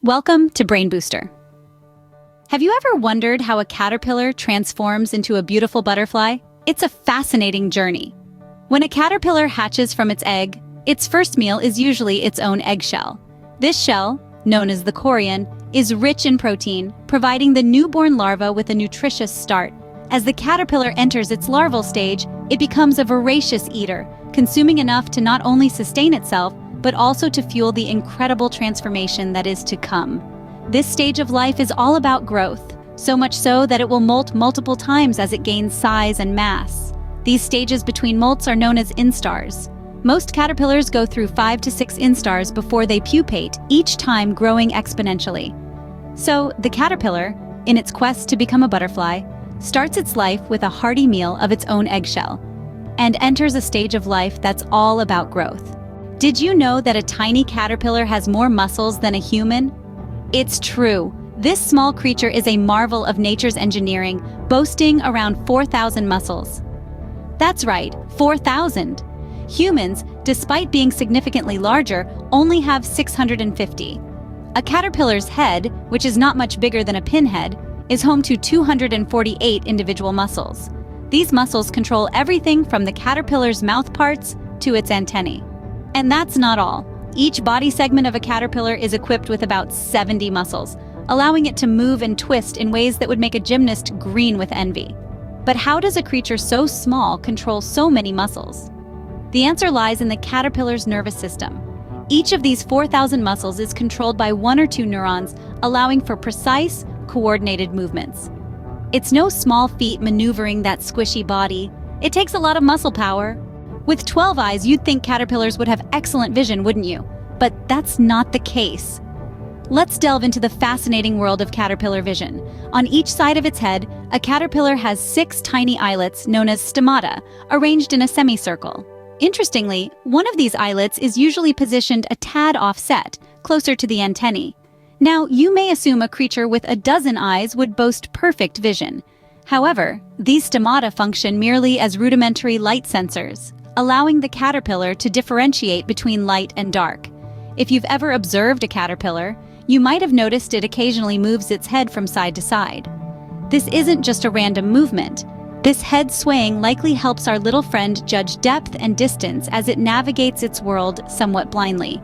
Welcome to Brain Booster. Have you ever wondered how a caterpillar transforms into a beautiful butterfly? It's a fascinating journey. When a caterpillar hatches from its egg, its first meal is usually its own eggshell. This shell, known as the chorion, is rich in protein, providing the newborn larva with a nutritious start. As the caterpillar enters its larval stage, it becomes a voracious eater, consuming enough to not only sustain itself, but also to fuel the incredible transformation that is to come. This stage of life is all about growth, so much so that it will molt multiple times as it gains size and mass. These stages between molts are known as instars. Most caterpillars go through 5 to 6 instars before they pupate, each time growing exponentially. So, the caterpillar, in its quest to become a butterfly, starts its life with a hearty meal of its own eggshell, and enters a stage of life that's all about growth. Did you know that a tiny caterpillar has more muscles than a human? It's true. This small creature is a marvel of nature's engineering, boasting around 4,000 muscles. That's right, 4,000. Humans, despite being significantly larger, only have 650. A caterpillar's head, which is not much bigger than a pinhead, is home to 248 individual muscles. These muscles control everything from the caterpillar's mouth parts to its antennae. And that's not all. Each body segment of a caterpillar is equipped with about 70 muscles, allowing it to move and twist in ways that would make a gymnast green with envy. But how does a creature so small control so many muscles? The answer lies in the caterpillar's nervous system. Each of these 4,000 muscles is controlled by 1 or 2 neurons, allowing for precise, coordinated movements. It's no small feat maneuvering that squishy body. It takes a lot of muscle power. With 12 eyes, you'd think caterpillars would have excellent vision, wouldn't you? But that's not the case. Let's delve into the fascinating world of caterpillar vision. On each side of its head, a caterpillar has 6 tiny eyelets known as stomata, arranged in a semicircle. Interestingly, one of these eyelets is usually positioned a tad offset, closer to the antennae. Now, you may assume a creature with a dozen eyes would boast perfect vision. However, these stomata function merely as rudimentary light sensors, allowing the caterpillar to differentiate between light and dark. If you've ever observed a caterpillar, you might have noticed it occasionally moves its head from side to side. This isn't just a random movement. This head swaying likely helps our little friend judge depth and distance as it navigates its world somewhat blindly.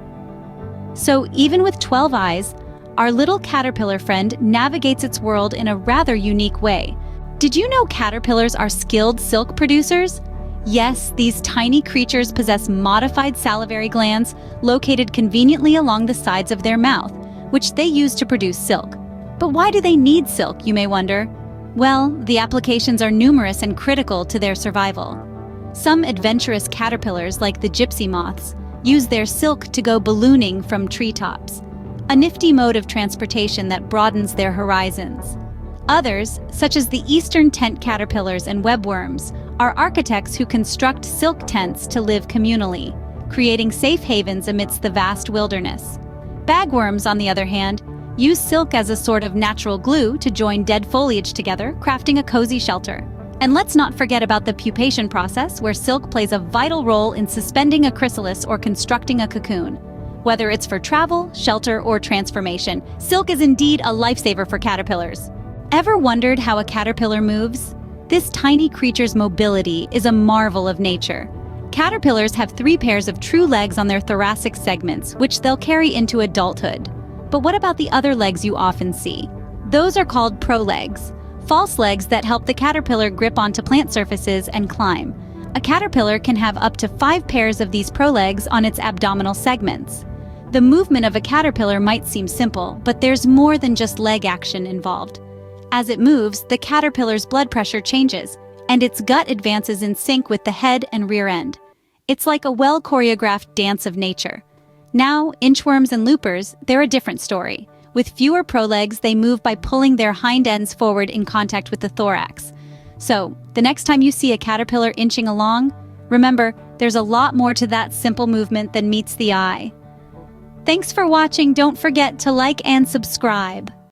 So even with 12 eyes, our little caterpillar friend navigates its world in a rather unique way. Did you know caterpillars are skilled silk producers? Yes, these tiny creatures possess modified salivary glands located conveniently along the sides of their mouth, which they use to produce silk. But why do they need silk, you may wonder? Well, the applications are numerous and critical to their survival. Some adventurous caterpillars, like the gypsy moths, use their silk to go ballooning from treetops, a nifty mode of transportation that broadens their horizons. Others, such as the eastern tent caterpillars and webworms, are architects who construct silk tents to live communally, creating safe havens amidst the vast wilderness. Bagworms, on the other hand, use silk as a sort of natural glue to join dead foliage together, crafting a cozy shelter. And let's not forget about the pupation process, where silk plays a vital role in suspending a chrysalis or constructing a cocoon. Whether it's for travel, shelter, or transformation, silk is indeed a lifesaver for caterpillars. Ever wondered how a caterpillar moves? This tiny creature's mobility is a marvel of nature. Caterpillars have 3 pairs of true legs on their thoracic segments, which they'll carry into adulthood. But what about the other legs you often see? Those are called prolegs, false legs that help the caterpillar grip onto plant surfaces and climb. A caterpillar can have up to 5 pairs of these prolegs on its abdominal segments. The movement of a caterpillar might seem simple, but there's more than just leg action involved. As it moves, the caterpillar's blood pressure changes, and its gut advances in sync with the head and rear end. It's like a well-choreographed dance of nature. Now, inchworms and loopers, they're a different story. With fewer prolegs, they move by pulling their hind ends forward in contact with the thorax. So, the next time you see a caterpillar inching along, remember, there's a lot more to that simple movement than meets the eye. Thanks for watching. Don't forget to like and subscribe.